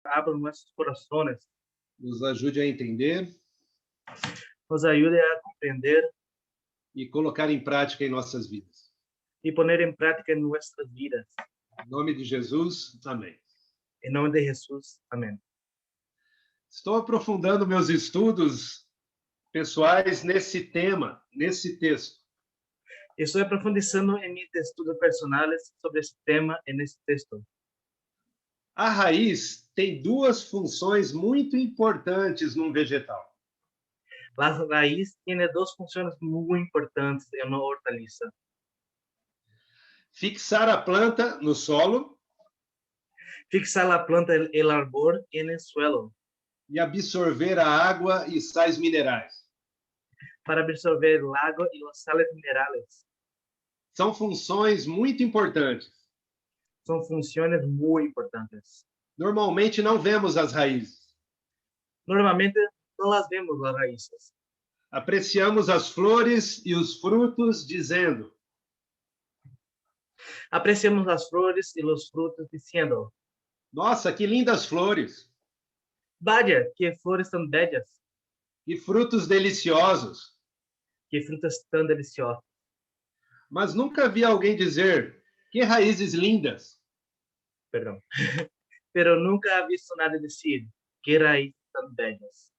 abra nuestros corazones, nos ajude a entender nos ayude a comprender e colocar em prática em nossas vidas. y poner en práctica en nuestras vidas. Em nome de Jesus, amém. En nombre de Jesús, amén. Estou aprofundando meus estudos pessoais nesse tema, nesse texto. Estoy profundizando en mis estudios personales sobre este tema en este texto. A raiz tem duas funções muito importantes num vegetal. La raíz tiene dos funciones muy importantes en una hortaliza. Fixar a planta no solo Fixar la planta, el árbol en el suelo e absorver a água e sais minerais. para absorber el agua y las sales minerales. São funções muito importantes. Son funciones muy importantes. Normalmente não vemos as raízes. Normalmente no las vemos las raíces. Apreciamos as flores e os frutos dizendo: Apreciamos las flores y los frutos diciendo: nossa, que lindas flores! vaya, qué flores tan bellas, Que frutos deliciosos! qué frutas tan deliciosas. Mas nunca vi alguém dizer: que raízes lindas! Perdón. Pero nunca he visto nadie decir: qué raíces tan bellas.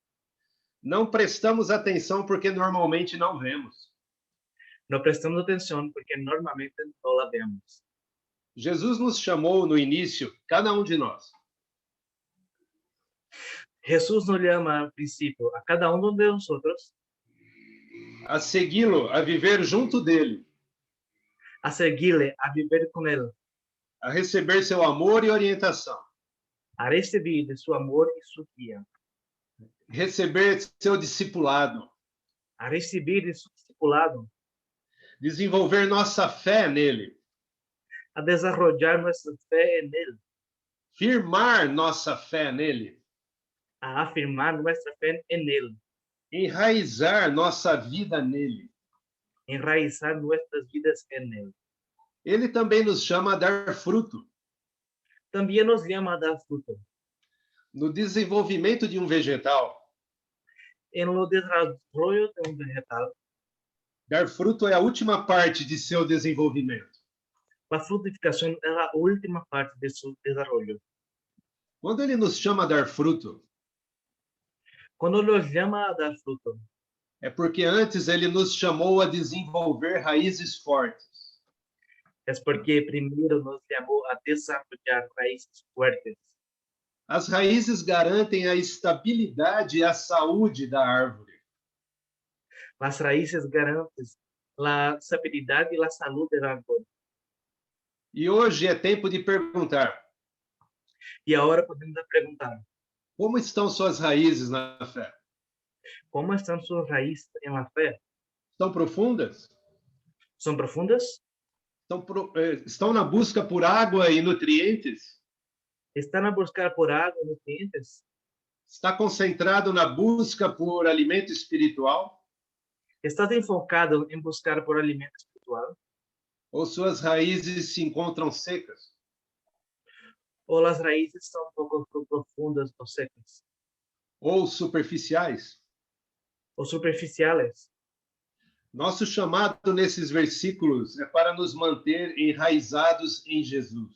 Não prestamos atenção porque normalmente não vemos. No prestamos atención porque normalmente no la vemos. Jesus nos chamou no início, cada um de nós, Jesús nos llama al principio a cada uno de nosotros a segui-lo, a viver junto dele, a seguirle, a vivir con él, a receber seu amor e orientação, a recibir de su amor y su guía, receber seu discipulado, a recibir de su discipulado, desenvolver nossa fé nele, a desarrollar nuestra fe en él, firmar nossa fé nele, a afirmar nuestra fe en él, enraizar nossa vida nele. enraizar nuestras vidas en él. Ele também nos chama a dar fruto. También nos llama a dar fruto. No desenvolvimento de um vegetal, En lo desarrollo de un vegetal, dar fruto é a última parte de seu desenvolvimento. la frutificación es la última parte de su desarrollo. Quando ele nos chama a dar fruto, Cuando nos llama a dar fruto, é porque antes ele nos chamou a desenvolver raízes fortes. es porque primero nos llamó a desarrollar raíces fuertes. As raízes garantem a estabilidade e a saúde da árvore. Las raíces garanten la estabilidad y la salud del árbol. E hoje é tempo de perguntar: Y ahora podemos preguntar: como estão suas raízes na fé? ¿cómo están sus raíces en la fe? Estão profundas? ¿Son profundas? Estão na busca por água e nutrientes? ¿Están a buscar por agua y nutrientes? Está concentrado na busca por alimento espiritual? ¿Estás enfocado en buscar por alimento espiritual? Ou suas raízes se encontram secas? ¿O las raíces son un poco profundas o secas? Ou superficiais? ¿O superficiales? Nosso chamado nesses versículos é para nos manter enraizados em Jesus.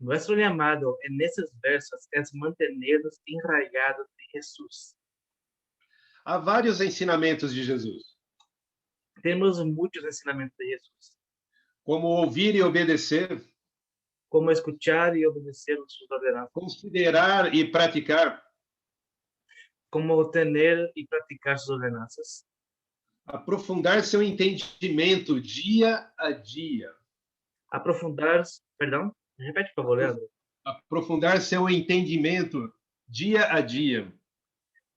Nuestro llamado en esos versos es mantenernos enraizados en Jesús. Há vários ensinamentos de Jesus, Tenemos muchos ensinamientos de Jesús, como ouvir e obedecer, como escuchar y obedecer sus ordenanzas, considerar e praticar, como tener y practicar sus ordenanzas, aprofundar seu entendimento dia a dia. aprofundar, perdão, repete por favor, Leandro. Aprofundar seu entendimento dia a dia.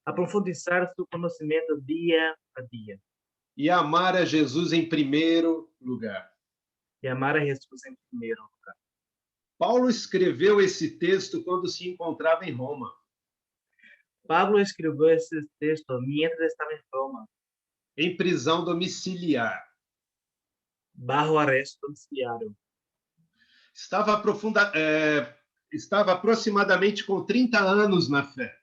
Aprofundizar su conocimiento día a día. E amar a Jesus em primeiro lugar. Y amar a Jesús en primer lugar. Paulo escreveu esse texto quando se encontrava em Roma. Pablo escribió ese texto mientras estaba en Roma, Em prisão domiciliar. bajo arresto domiciliario. estava aproximadamente com 30 anos na fé.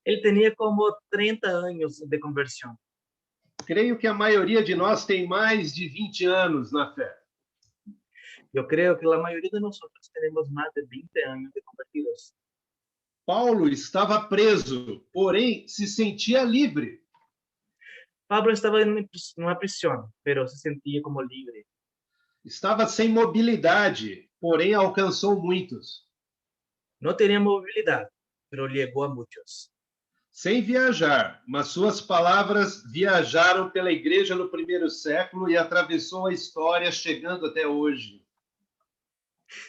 Él tenía como 30 años de conversión. Creio que a maioria de nós tem mais de 20 anos na fé. Yo creo que la mayoría de nosotros tenemos más de 20 años de convertidos. Paulo estava preso, porém se sentia livre. Pablo estaba en una prisión, pero se sentía como libre. Estava sem mobilidade, porém alcançou muitos. No tenía movilidad, pero llegó a muchos. Sem viajar, mas suas palavras viajaram pela igreja no primeiro século e atravessou a história, chegando até hoje.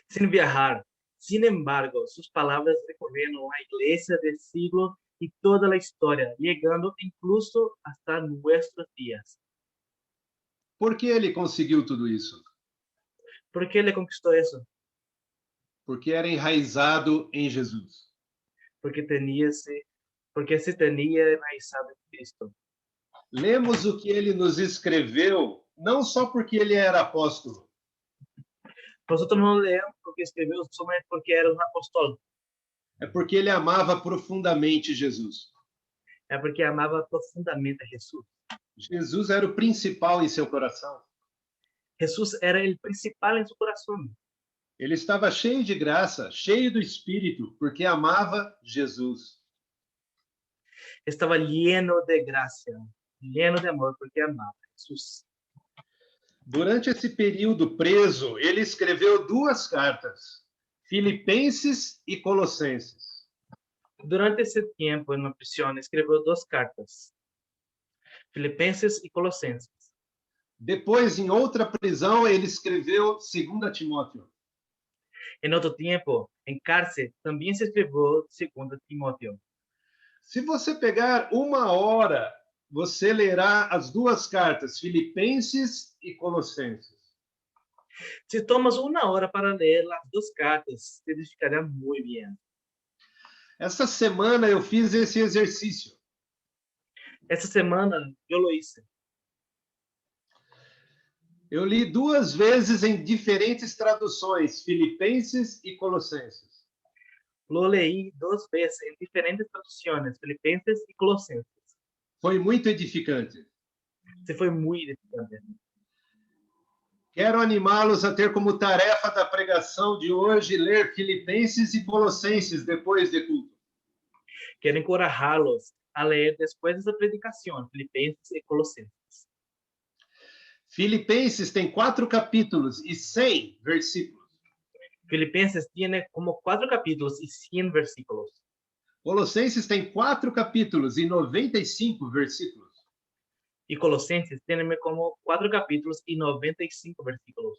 Sin viajar. Sin embargo, sus palabras recorrieron a iglesia del siglo y toda la historia, llegando incluso hasta nuestros días. Por que ele conseguiu tudo isso? ¿Por qué le conquistó eso? Porque era enraizado em Jesus. Porque se tenía enraizado en Cristo. Lemos o que ele nos escreveu, não só porque ele era apóstolo, Nosotros no leemos porque escribió solamente porque era un apóstol, é porque ele amava profundamente Jesus. es porque amaba profundamente a Jesús. Jesus era o principal em seu coração. Jesús era el principal en su corazón. Ele estava cheio de graça, cheio do Espírito, porque amava Jesus. Estaba lleno de gracia, lleno de amor porque amaba a Jesús. Durante esse período preso, ele escreveu duas cartas, Filipenses e Colossenses. Durante ese tiempo en la prisión escribió dos cartas, Filipenses y Colosenses. Depois, em outra prisão, ele escreveu 2 Timóteo. En otro tiempo, en cárcel, también se escribió 2 Timoteo. Se você pegar uma hora, você lerá as duas cartas, Filipenses e Colossenses. Si tomas una hora para leer las dos cartas, te edificará muy bien. Essa semana eu fiz esse exercício. Esta semana yo lo hice. Eu li duas vezes em diferentes traduções, Filipenses e Colossenses. Lo leí 2 veces en diferentes traducciones, Filipenses y Colosenses. Foi muito edificante. Se fue muy edificante. Quero animá-los a ter como tarefa da pregação de hoje ler Filipenses e Colossenses depois de culto. Quiero encorajarlos a leer después de esa predicación, Filipenses y Colosenses. Filipenses tem 4 capítulos e 100 versículos. Filipenses tiene como 4 capítulos y 100 versículos. Colossenses tem 4 capítulos e 95 versículos. Y Colosenses tiene como 4 capítulos y 95 versículos.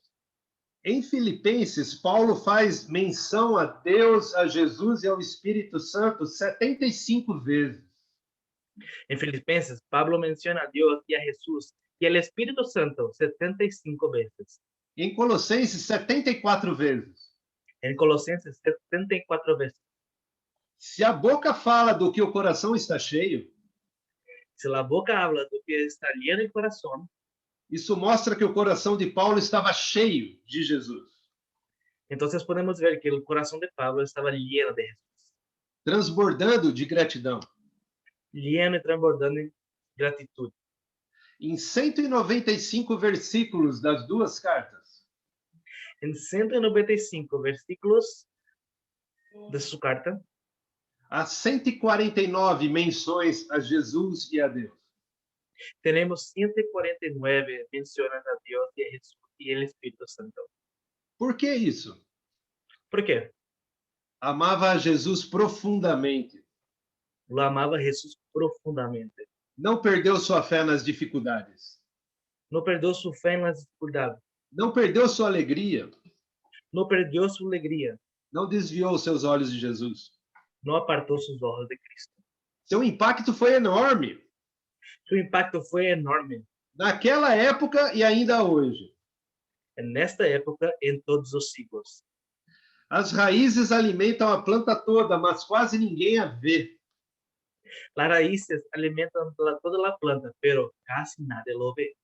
Em Filipenses, Paulo faz menção a Deus, a Jesus e ao Espírito Santo 75 vezes. En Filipenses, Pablo menciona a Dios y a Jesús y al Espíritu Santo 75 veces. Em Colossenses, 74 vezes. En Colosenses, 74 veces. Se a boca fala do que o coração está cheio, Si la boca habla de que está lleno el corazón, isso mostra que o coração de Paulo estava cheio de Jesus, entonces podemos ver que el corazón de Pablo estaba lleno de Jesús, transbordando de gratidão. lleno y transbordando en gratitud. Em 195 versículos das duas cartas, En 195 versículos de su carta, há 149 menções a Jesus e a Deus. tenemos 149 menciones a Dios y a Jesús y el Espíritu Santo. Por que isso? ¿Por qué? Amava a Jesus profundamente. Lo amaba a Jesús profundamente. Não perdeu sua fé nas dificuldades. No perdió su fe en las dificultades. Não perdeu sua alegria. No perdió su alegría. Não desviou seus olhos de Jesus. No apartó sus ojos de Cristo. Seu impacto foi enorme. Su impacto fue enorme Naquela época e ainda hoje. en esta época y en todos los siglos. As raízes alimentam a planta toda, mas quase ninguém a vê. Las raíces alimentan toda la planta, pero casi nadie lo ve.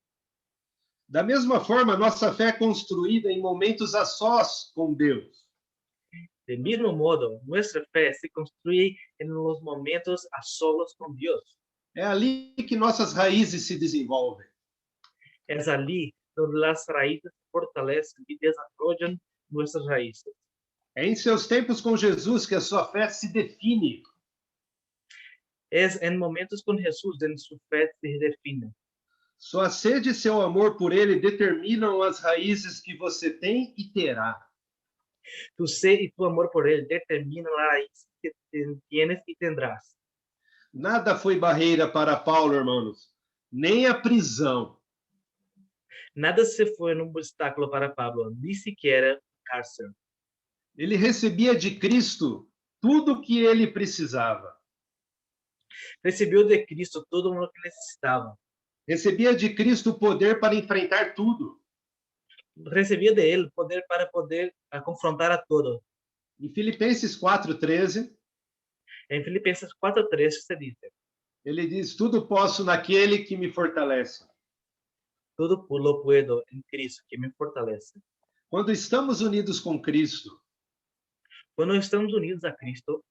Da mesma forma, nossa fé é construída em momentos a sós com Deus. De mismo modo, nuestra fe se construye en los momentos a solos con Dios. É ali que nossas raízes se desenvolvem. Es allí donde las raíces se fortalecen y desarrollan nuestras raíces. É em seus tempos com Jesus que a sua fé se define. Es en momentos con Jesús donde su fe se define. Sua sede e seu amor por ele determinam as raízes que você tem e terá. Tu sed y tu amor por Él determinan la raíz que tienes y tendrás. Nada foi barreira para Paulo, irmãos, nem a prisão. Nada se fue un obstáculo para Pablo, ni siquiera cárcel. Ele recebia de Cristo tudo o que ele precisava. Recibió de Cristo todo lo que necesitaba. Recebia de Cristo o poder para enfrentar tudo. Recibía de Él poder para poder confrontar a todo. Em Filipenses 4:13, En Filipenses 4:3 se dice, ele diz: tudo posso naquele que me fortalece. todo lo puedo en Cristo que me fortalece. Quando estamos unidos com Cristo, Cuando estamos unidos a Cristo,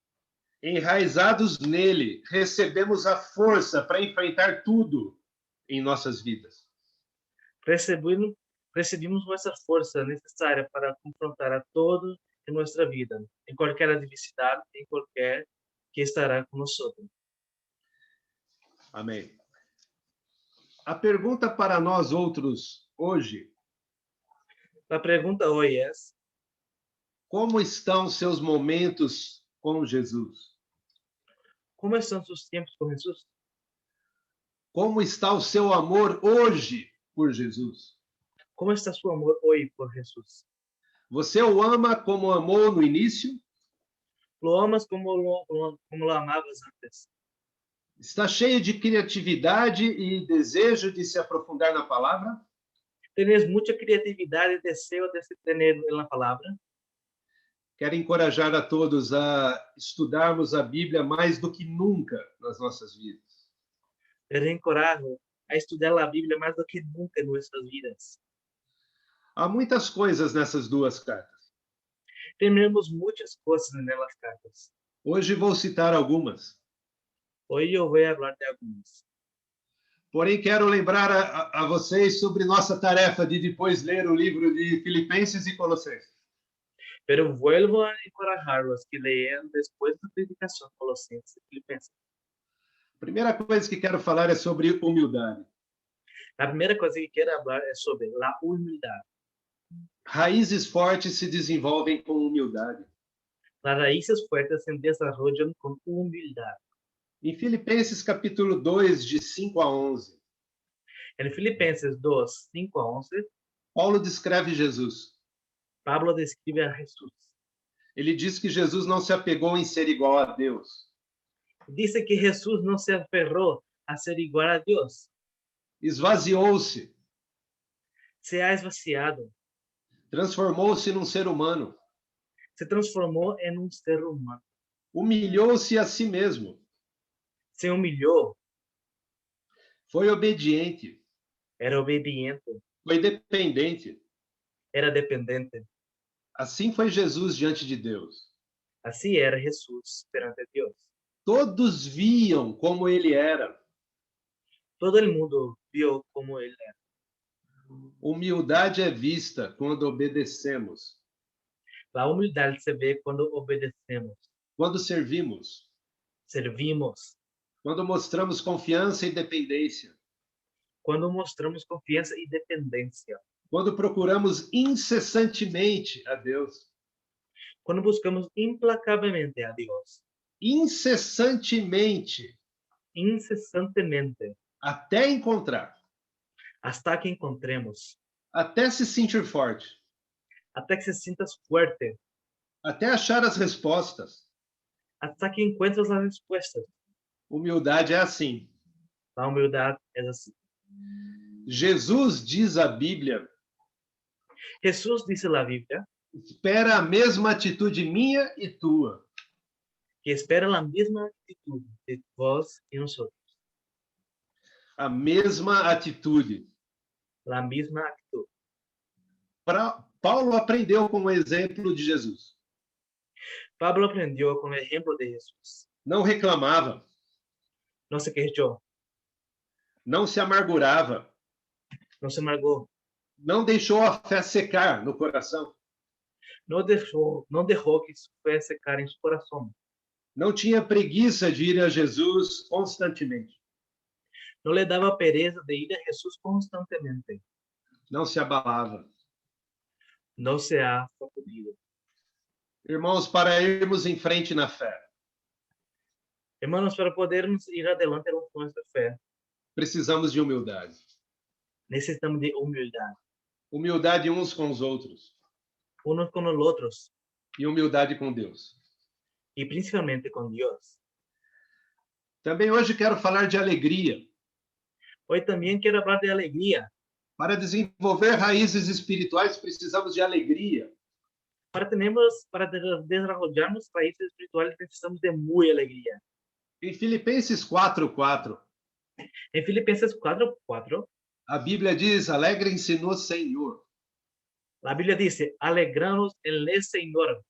enraizados nele, recebemos a força para enfrentar tudo em nossas vidas. recibimos nuestra fuerza necesaria para confrontar a todo en nuestra vida, en cualquier adversidad, en cualquier que estará con nosotros. Amém. A pergunta para nós outros hoje: La pregunta hoy es, como estão seus momentos com Jesus? ¿cómo están sus tiempos con Jesús? Como está o seu amor hoje por Jesus? ¿Cómo está su amor hoy por Jesús? Você o ama como amou no início? ¿Lo amas como lo amabas antes? Está cheio de criatividade e desejo de se aprofundar na palavra? ¿Tienes mucha creatividad y deseo de tener en la palabra? Quero encorajar a todos a estudarmos a Bíblia mais do que nunca nas nossas vidas. Te encorajo a estudiar la Biblia más do que nunca en nuestras vidas. Há muitas coisas nessas duas cartas. Tenemos muchas cosas en las cartas. Hoje vou citar algumas. Hoy yo voy a hablar de algunas. Porém, quero lembrar a vocês sobre nossa tarefa de depois ler o livro de Filipenses e Colossenses. Pero vuelvo a encorajarlos que lean después de la predicación Colosenses y Filipenses. A primeira coisa que quero falar é sobre humildade. La primera cosa que quiero hablar es sobre la humildad. Raízes fortes se desenvolvem com humildade. Las raíces fuertes se desarrollan con humildad. Em Filipenses capítulo 2, de 5 a 11, En Filipenses 2, 5 a 11, Paulo descreve Jesus. Pablo describe a Jesús. Ele diz que Jesus não se apegou em ser igual a Deus. Dice que Jesús no se aferró a ser igual a Dios. Esvaziou-se, Se ha esvaciado. transformou-se num ser humano, Se transformó en un ser humano. humilhou-se a si mesmo, Se humilló. foi obediente, Era obediente. foi dependente. Era dependiente. Assim foi Jesus diante de Deus. Así era Jesús perante Dios. Todos viam como ele era. Todo el mundo vio como él era. Humildade é vista quando obedecemos, La humildad se ve cuando obedecemos, quando servimos, servimos, quando mostramos confiança e dependência, cuando mostramos confianza y dependencia, quando procuramos incessantemente a Deus. cuando buscamos implacavelmente a Dios, Incessantemente, incesantemente, até encontrar, hasta que encontremos, até se sentir forte, hasta que se sientas fuerte, até achar as respostas. hasta que encuentres las respuestas. Humildade é assim. La humildad es así. Jesus, diz a Bíblia, Jesús dice la Biblia espera a mesma atitude minha e tua. que espera la misma actitud de vos y nosotros. A mesma atitude. La misma actitud. Paulo aprendeu com o exemplo de Jesus. Pablo aprendió con el ejemplo de Jesús. Não reclamava, No se quejó, não se amargurava, no se amargó, não deixou a fé secar no coração, no dejó que su fe secara en su corazón. não tinha preguiça de ir a Jesus constantemente, No le daba pereza de ir a Jesús constantemente. não se abalava. No se ha sacudido. Irmãos, para irmos em frente na fé, Hermanos, para podermos ir adelante con nuestra fe, precisamos de humildade. necesitamos de humildad. Humildade uns com os outros Unos con los otros e humildade com Deus. y principalmente con Dios. Também hoje quero falar de alegria. Hoy también quiero hablar de alegría. Para desenvolver raízes espirituais, precisamos de alegria. Para desarrollarnos raíces espirituales necesitamos de muy alegría. Em Filipenses 4:4, En Filipenses 4:4, a Bíblia diz: alegrem-se no Senhor. la Biblia dice, alegranos en el Señor.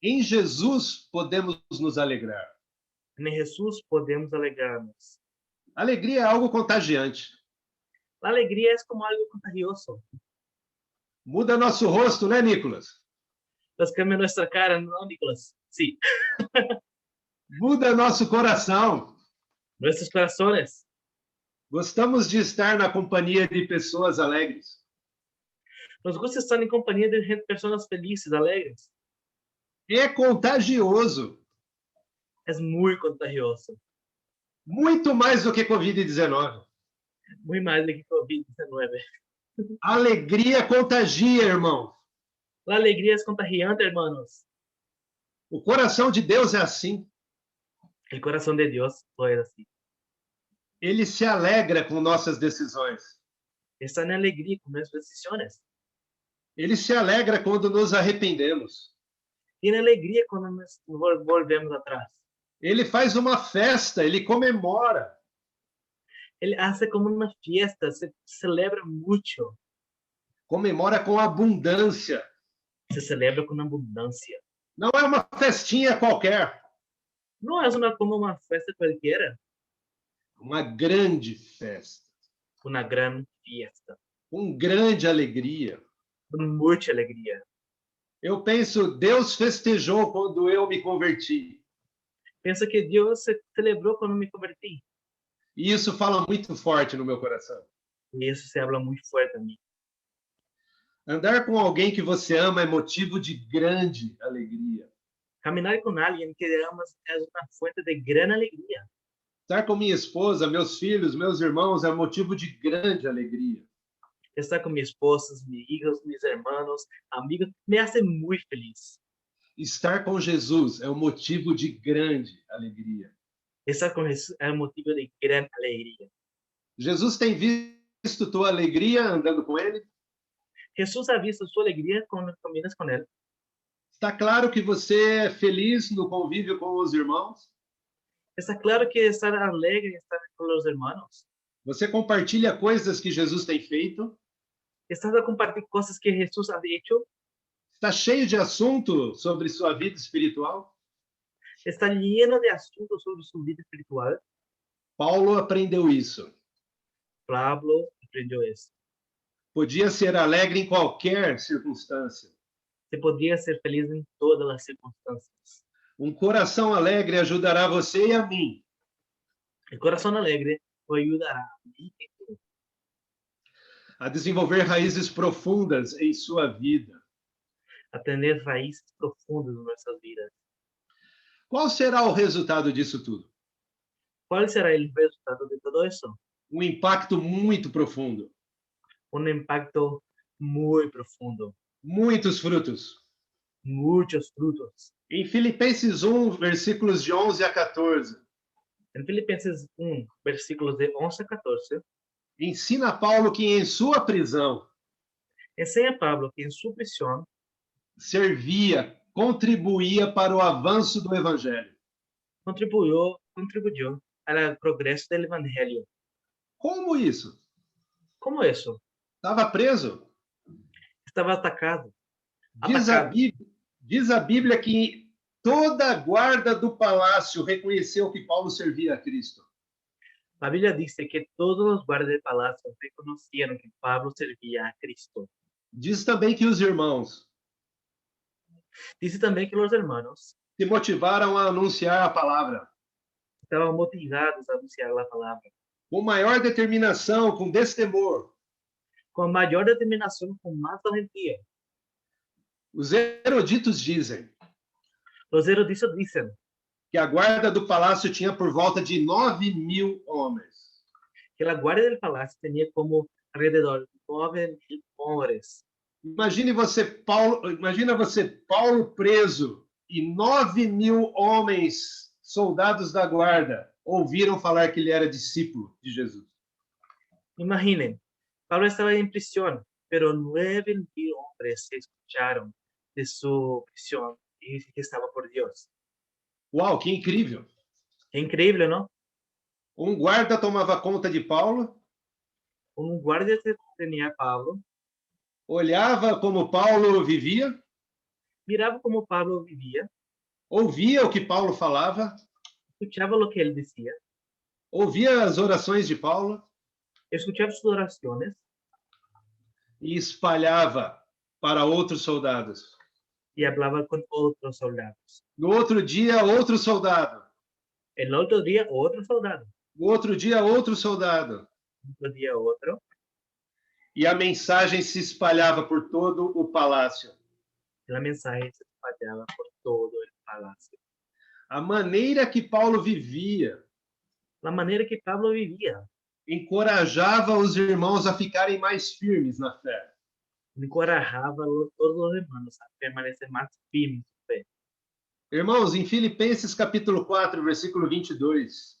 Em Jesus podemos nos alegrar. En Jesús podemos alegrarnos. Alegria é algo contagiante. La alegría es como algo contagioso. Muda nosso rosto, né, Nicolas? Nos cambia nuestra cara, ¿no, Nicolás? Sí. Muda nosso coração. Nuestros corazones. Gostamos de estar na companhia de pessoas alegres. Nos gusta estar en compañía de personas felices, alegres. É contagioso. Es muy contagioso. Muito mais do que Covid-19. Muy más de que COVID-19. Alegria contagia, irmão. La alegría es contagiante, hermanos. O coração de Deus é assim. El corazón de Dios no es así. Ele se alegra com nossas decisões. Está en alegría con nuestras decisiones. Ele se alegra quando nos arrependemos. Tiene alegría cuando nos volvemos atrás. Ele faz uma festa, ele comemora. Él hace como una fiesta, se celebra mucho. Comemora com abundância. Se celebra con abundancia. Não é uma festinha qualquer. No es como una fiesta cualquiera. Uma grande festa. Una gran fiesta. Com grande alegria. Con mucha alegría. Eu penso, Deus festejou quando eu me converti. Penso que Dios se celebró cuando me convertí. E isso fala muito forte no meu coração. Y eso se habla muy fuerte en mí. Andar com alguém que você ama é motivo de grande alegria. Caminar con alguien que amas es una fuente de gran alegría. Estar com minha esposa, meus filhos, meus irmãos é motivo de grande alegria. Estar con mi esposa, mis hijos, mis hermanos, amigos, me hace muy feliz. Estar com Jesus é um motivo de grande alegria. Estar con Jesús es motivo de gran alegría. Jesus tem visto tua alegria andando com ele? Jesús ha visto su alegría cuando caminas con Él. Está claro que você é feliz no convívio com os irmãos? Está claro que estar alegre, estar con los hermanos. Você compartilha coisas que Jesus tem feito? Estás a compartir cosas que Jesús ha hecho. Está cheio de assunto sobre sua vida espiritual? Está lleno de asuntos sobre su vida espiritual. Paulo aprendeu isso. Pablo aprendió eso. Podia ser alegre em qualquer circunstância. Se podía ser feliz en todas las circunstancias. Um coração alegre ajudará você e a mim El corazón alegre o ayudará a mí a desenvolver raízes profundas em sua vida. a tener raíces profundas en nuestras vidas. Qual será o resultado disso tudo? ¿Cuál será el resultado de todo eso? Um impacto muito profundo. Un impacto muy profundo. Muitos frutos. Muchos frutos. Em Filipenses 1, versículos de 11 a 14, En Filipenses 1, versículos de 11 a 14, ensina Paulo que em sua prisão enseña Pablo que en su prisión servia, contribuía para o avanço do evangelho. contribuyó al progreso del evangelio. Como isso? ¿Cómo eso? Estava preso? Estaba atacado. Diz a Bíblia que toda a guarda do palácio reconheceu que Paulo servia a Cristo. La Biblia dice que todos los guardias del palacio reconocieron que Pablo servía a Cristo. Diz também que os irmãos Dice también que los hermanos se motivaram a anunciar a palavra estaban motivados a anunciar la palabra com maior determinação, com destemor. con mayor determinación, con más valentía. Os eruditos dizem Los eruditos dicen que a guarda do palácio tinha por volta de 9.000 homens. que la guardia del palacio tenía como alrededor de 9.000 hombres. Imagina você, Paulo preso, e 9.000 homens, soldados da guarda, ouviram falar que ele era discípulo de Jesus. Imaginen, Pablo estaba en prisión, pero 9.000 hombres se escucharon de su prisión y que estaba por Dios. Uau, que incrível! Qué increíble, ¿no? Um guarda tomava conta de Paulo, Un guardia tenía a Pablo, olhava como Paulo vivia, miraba cómo Pablo vivía, ouvia o que Paulo falava, escuchaba lo que él decía, ouvia as orações de Paulo escuchaba sus oraciones e espalhava para outros soldados. y hablaba con otros soldados. No outro dia, outro soldado. El otro día, otro soldado. No outro dia, outro soldado. Otro día, otro. E a mensagem se espalhava por todo o palácio. La mensaje se espalhaba por todo el palacio. A maneira que Paulo vivia La manera que Pablo vivía encorajava os irmãos a ficarem mais firmes na fé. encorajaba a todos los hermanos a permanecer más firmes en su fe. Irmãos, em Filipenses capítulo 4, versículo 22,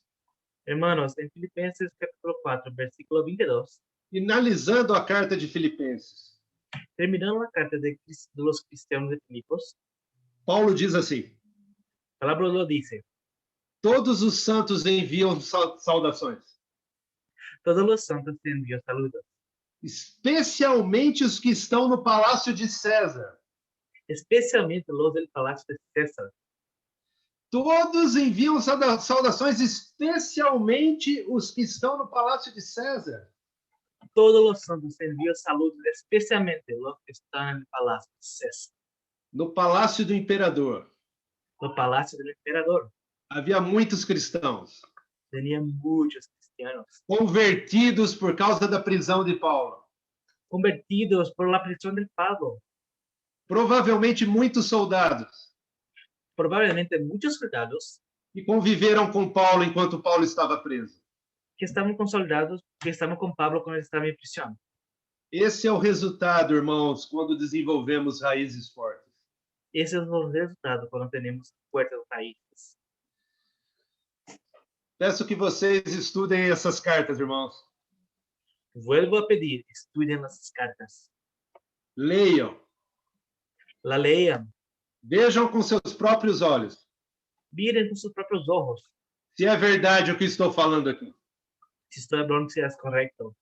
Hermanos, en Filipenses capítulo 4, versículo 22, finalizando a carta de Filipenses, terminando la carta de los cristianos de Filipos, Paulo diz assim: la palabra lo dice: todos os santos enviam saudações, todos los santos te envío saludos, especialmente os que estão no palácio de César. especialmente los del palacio de César. Todos enviam saudações, especialmente os que estão no palácio de César. Todos los santos te envío saludos, especialmente los que están en el palacio de César. No palácio do imperador No palacio del emperador havia muitos cristãos tenía muchos cristianos convertidos por causa da prisão de Paulo. convertidos por la prisión del Pablo. Provavelmente muitos soldados Probablemente muchos soldados que conviveram com Paulo enquanto Paulo estava preso. que estaban con soldados que estaban con Pablo cuando estaba en prisión. Esse é o resultado, irmãos, quando desenvolvemos raízes fortes. Ese es el resultado cuando tenemos fuertes raíces. Peço que vocês estudem essas cartas, irmãos. Vuelvo a pedir, estudien las cartas, Leiam. la lean, Vejam com seus próprios olhos miren con sus propios ojos se é verdade o que estou falando aqui. si estoy hablando si es correcto.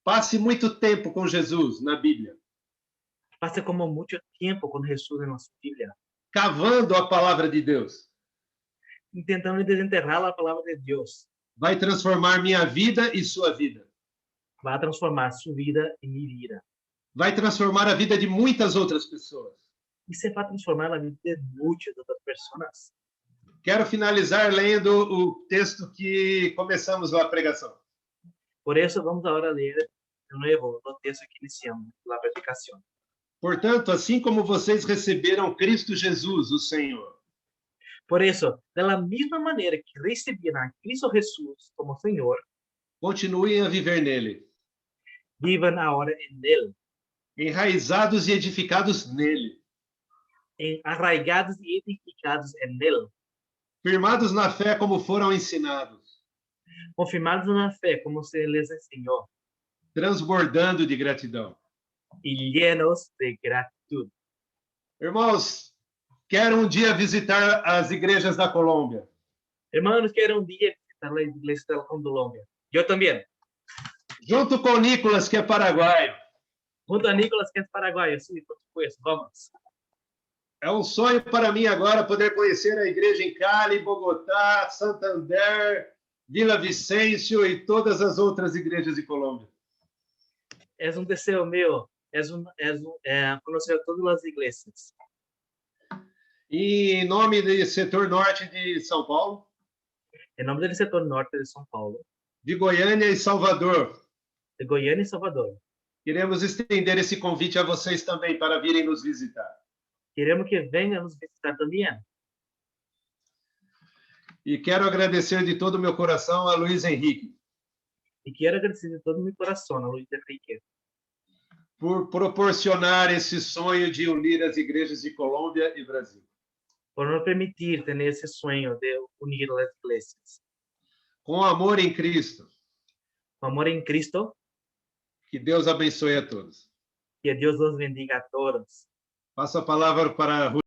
Passe muito tempo com Jesus na Bíblia, Pase como mucho tiempo con Jesús en la Biblia, cavando a palavra de Deus. intentando desenterrar la palabra de Dios. Vai transformar minha vida e sua vida. Va a transformar su vida y mi vida. Vai transformar a vida de muitas outras pessoas. Y se va a transformar la vida de muchas otras personas. Quero finalizar lendo o texto que começamos a pregação. Por eso vamos ahora a leer de nuevo los textos que iniciamos la predicación. Portanto, assim como vocês receberam Cristo Jesus, o Senhor, Por eso, de la misma manera que recibieron a Cristo Jesús como Señor, continuem a viver nele, vivan ahora en Él, enraizados e edificados nele, arraigados y edificados en Él, firmados na fé como foram ensinados, confirmados na fe como se les enseñó, transbordando de gratidão. y llenos de gratitud. Irmãos, quero um dia visitar as igrejas da Colômbia. Hermanos, quiero un día visitar la iglesia de Colombia. Yo también. Junto com o Nicolas, que é paraguaio. Junto a Nicolás, que es paraguayo. Sí, por supuesto. Vamos. É um sonho para mim agora poder conhecer a igreja em Cali, Bogotá, Santander, Vila Vicêncio e todas as outras igrejas de Colômbia. É um desejo meu, conhecer todas as igrejas. E em nome do setor norte de São Paulo, Em nome do setor norte de São Paulo, de Goiânia e Salvador, de Goiânia e Salvador, queremos estender esse convite a vocês também para virem nos visitar. queremos que venham nos visitar também. E quero agradecer de todo o meu coração a Luiz Henrique E quero agradecer de todo o meu coração a Luiz Henrique por proporcionar esse sonho de unir as igrejas de Colômbia e Brasil. por nos permitir ter esse sonho de unir as igrejas. Com amor em Cristo, Com amor em Cristo, que Deus abençoe a todos. que Deus os bendiga a todos. Passo a palavra para